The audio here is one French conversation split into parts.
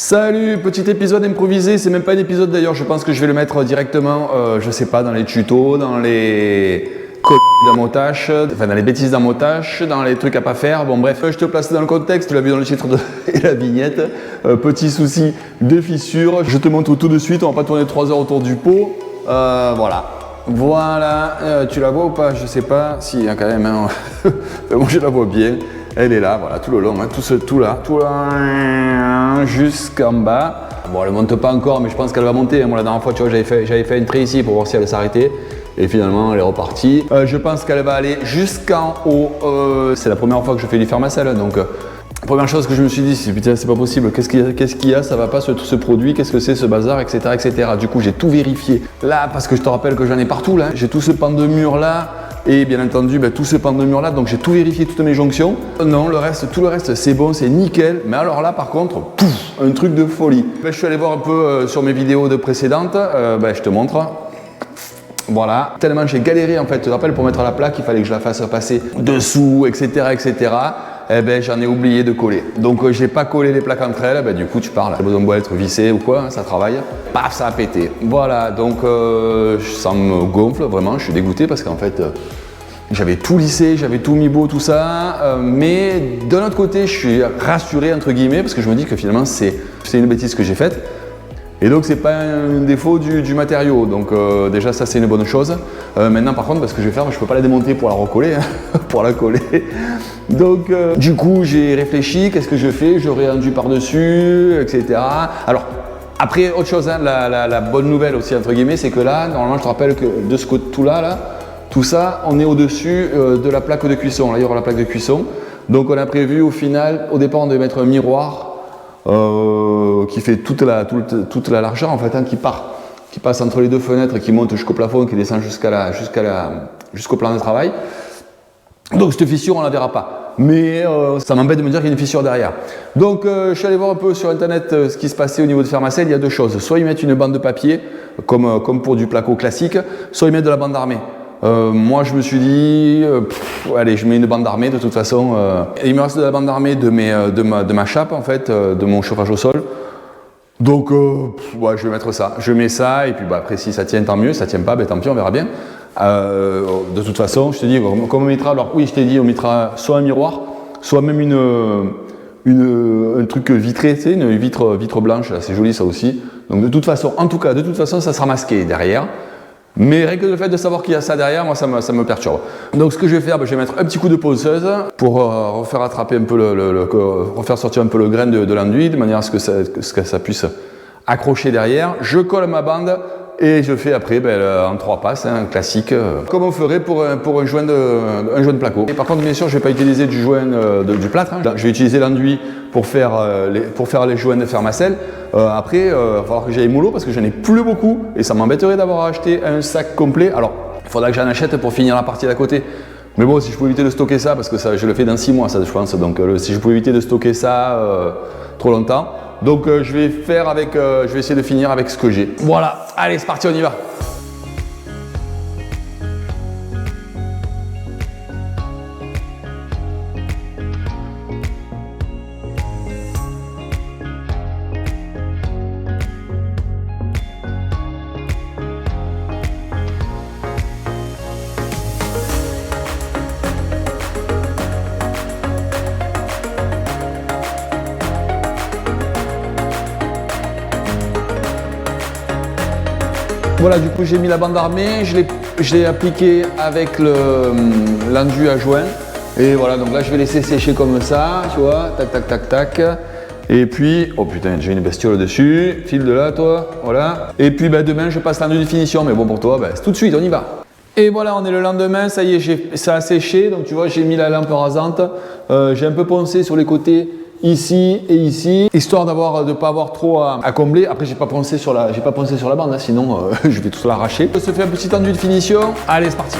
Salut, petit épisode improvisé, c'est même pas un épisode d'ailleurs, je pense que je vais le mettre directement, je sais pas, dans les tutos, dans les d'amotage, enfin dans les bêtises d'amotage, dans les trucs à pas faire, bon bref, je te place dans le contexte, tu l'as vu dans le titre et la vignette, petit souci de fissure, je te montre tout de suite, on va pas tourner 3 heures autour du pot, voilà, tu la vois ou pas, je sais pas, si quand même, hein. Moi je la vois bien. Elle est là, voilà, tout le long, hein, tout là, jusqu'en bas. Bon, elle ne monte pas encore, mais je pense qu'elle va monter. Moi, la dernière fois, tu vois, j'avais fait une trait ici pour voir si elle s'arrêtait. Et finalement, elle est repartie. Je pense qu'elle va aller jusqu'en haut. C'est la première fois que je fais du fermacell. Donc, première chose que je me suis dit, c'est putain, c'est pas possible. Qu'est-ce qu'il y a, ça va pas ce produit, qu'est-ce que c'est ce bazar, etc., etc. Du coup, j'ai tout vérifié. Là, parce que je te rappelle que j'en ai partout, là. J'ai tout ce pan de mur là. Et bien entendu, tout ce pan de mur là, donc j'ai tout vérifié, toutes mes jonctions. Non, tout le reste, c'est bon, c'est nickel. Mais alors là, par contre, pouf, un truc de folie. Je suis allé voir un peu sur mes vidéos de précédentes. Je te montre. Voilà. Tellement j'ai galéré, en fait, tu te rappelles, pour mettre la plaque, il fallait que je la fasse passer dessous, etc., etc. J'en ai oublié de coller. Donc, j'ai pas collé les plaques entre elles. Du coup, tu parles. Ça a besoin d'être vissé ou quoi, hein, ça travaille. Paf, ça a pété. Voilà, donc ça me gonfle, vraiment. Je suis dégoûté parce qu'en fait, j'avais tout lissé, j'avais tout mis beau, tout ça. Mais d'un autre côté, je suis rassuré, entre guillemets, parce que je me dis que finalement, c'est une bêtise que j'ai faite. Et donc c'est pas un défaut du matériau, donc déjà ça c'est une bonne chose. Maintenant par contre, ce que je vais faire, je peux pas la démonter pour la recoller, hein, pour la coller. Donc du coup j'ai réfléchi, qu'est-ce que je fais? Je réenduis par-dessus, etc. Alors après autre chose, hein, la bonne nouvelle aussi entre guillemets, c'est que là, normalement je te rappelle que de ce côté, tout ça, on est au-dessus de la plaque de cuisson. Là il y aura la plaque de cuisson. Donc on a prévu au final, au départ on devait mettre un miroir. Qui fait toute la largeur en fait, hein, qui passe entre les deux fenêtres, qui monte jusqu'au plafond, qui descend jusqu'au plan de travail. Donc cette fissure on la verra pas, mais ça m'embête de me dire qu'il y a une fissure derrière. Donc je suis allé voir un peu sur internet ce qui se passait au niveau de Fermacell. Il y a deux choses, soit ils mettent une bande de papier comme pour du placo classique, soit ils mettent de la bande d'armée. Moi je me suis dit, allez je mets une bande d'armée de toute façon. Il me reste de la bande d'armée de ma chape en fait, de mon chauffage au sol. Donc je vais mettre ça. Je mets ça et puis après si ça tient tant mieux, ça tient pas, tant pis on verra bien. De toute façon je te dis, comme on mettra, alors oui je t'ai dit on mettra soit un miroir, soit même un truc vitré, tu sais, une vitre blanche, c'est joli ça aussi. Donc de toute façon, ça sera masqué derrière. Mais rien que le fait de savoir qu'il y a ça derrière, moi ça me perturbe. Donc ce que je vais faire, je vais mettre un petit coup de ponceuse pour refaire attraper un peu refaire sortir un peu le grain de l'enduit de manière à ce que ça puisse accrocher derrière. Je colle ma bande et je fais après en 3 passes, hein, classique, comme on ferait pour un joint de placo. Et par contre, bien sûr, je ne vais pas utiliser du joint du plâtre, hein. Je vais utiliser l'enduit pour faire les joints de Fermacell. Après, il va falloir que j'aille mollo parce que j'en ai plus beaucoup et ça m'embêterait d'avoir acheté un sac complet. Alors, il faudra que j'en achète pour finir la partie d'à côté. Mais bon, si je pouvais éviter de stocker ça, parce que ça, je le fais dans 6 mois, ça je pense, donc si je pouvais éviter de stocker ça trop longtemps. Donc je vais essayer de finir avec ce que j'ai. Voilà, allez c'est parti, on y va. Voilà, du coup j'ai mis la bande d'armée, je l'ai appliqué avec l'enduit à joint. Et voilà, donc là je vais laisser sécher comme ça, tu vois, tac, tac, tac, tac. Et puis, oh putain, j'ai une bestiole dessus, file de là toi, voilà. Et puis demain je passe l'enduit de finition, mais bon pour toi, c'est tout de suite, on y va. Et voilà, on est le lendemain, ça y est, ça a séché, donc tu vois, j'ai mis la lampe rasante, j'ai un peu poncé sur les côtés. Ici et ici, histoire de ne pas avoir trop à combler. Après, j'ai pas poncé sur la bande, hein, sinon je vais tout l'arracher. On se fait un petit enduit de finition. Allez, c'est parti.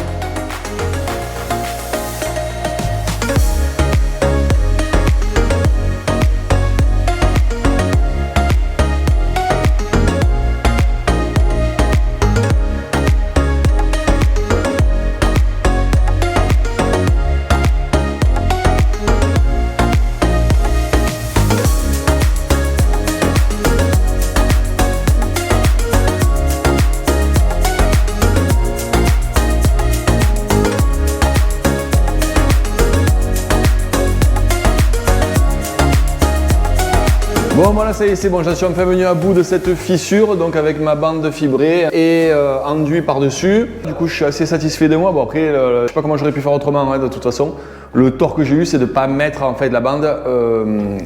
Bon voilà, ça y est, c'est bon, j'en suis enfin venu à bout de cette fissure, donc avec ma bande fibrée et enduit par-dessus. Du coup, je suis assez satisfait de moi. Bon après, je sais pas comment j'aurais pu faire autrement, hein, de toute façon. Le tort que j'ai eu, c'est de ne pas mettre en fait la bande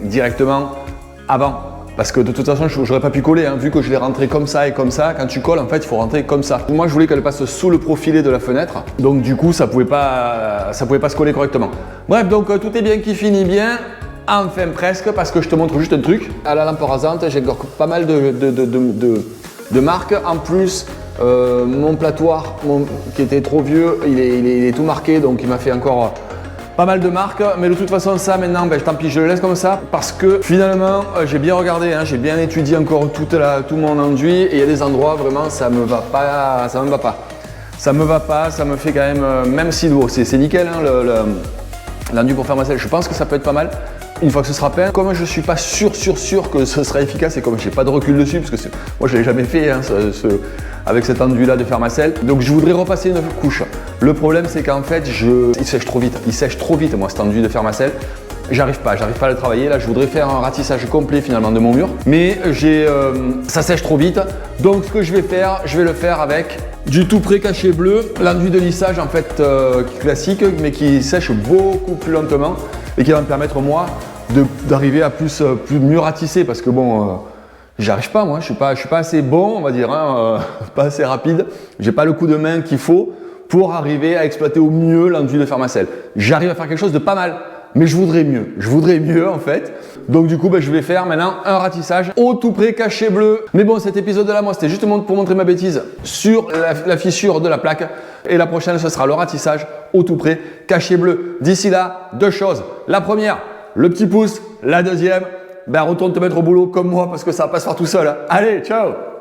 directement avant. Parce que de toute façon, j'aurais pas pu coller, hein, vu que je l'ai rentré comme ça et comme ça. Quand tu colles, en fait, il faut rentrer comme ça. Moi, je voulais qu'elle passe sous le profilet de la fenêtre. Donc du coup, ça pouvait pas se coller correctement. Bref, donc tout est bien qui finit bien. Enfin presque, parce que je te montre juste un truc. À la lampe rasante, j'ai encore pas mal de marques. En plus, mon platoir, qui était trop vieux, il est tout marqué, donc il m'a fait encore pas mal de marques. Mais de toute façon, ça maintenant, tant pis, je le laisse comme ça, parce que finalement, j'ai bien regardé, hein, j'ai bien étudié encore tout mon enduit, et il y a des endroits vraiment, ça me va pas, ça me va pas. Ça me va pas, ça me fait quand même si bon, c'est nickel, hein, l'enduit pour faire ma selle, je pense que ça peut être pas mal. Une fois que ce sera peint, comme je ne suis pas sûr que ce sera efficace et comme je n'ai pas de recul dessus, parce que moi je ne l'ai jamais fait hein, avec cet enduit là de Fermacell, donc je voudrais repasser une couche. Le problème c'est qu'en fait il sèche trop vite moi cet enduit de Fermacell. J'arrive pas à le travailler. Là, je voudrais faire un ratissage complet finalement de mon mur, mais ça sèche trop vite. Donc, ce que je vais faire, je vais le faire avec du tout près cachet bleu, l'enduit de lissage en fait classique, mais qui sèche beaucoup plus lentement et qui va me permettre moi d'arriver à mieux ratisser parce que bon. J'arrive pas moi, je suis pas assez bon on va dire, hein, pas assez rapide, j'ai pas le coup de main qu'il faut pour arriver à exploiter au mieux l'enduit de Fermacell. J'arrive à faire quelque chose de pas mal, mais je voudrais mieux en fait. Donc du coup je vais faire maintenant un ratissage au tout près cachet bleu. Mais bon, cet épisode là moi c'était juste pour montrer ma bêtise sur la fissure de la plaque. Et la prochaine ce sera le ratissage au tout près cachet bleu. D'ici là, deux choses. La première, le petit pouce. La deuxième, retourne te mettre au boulot comme moi parce que ça va pas se faire tout seul. Allez, ciao!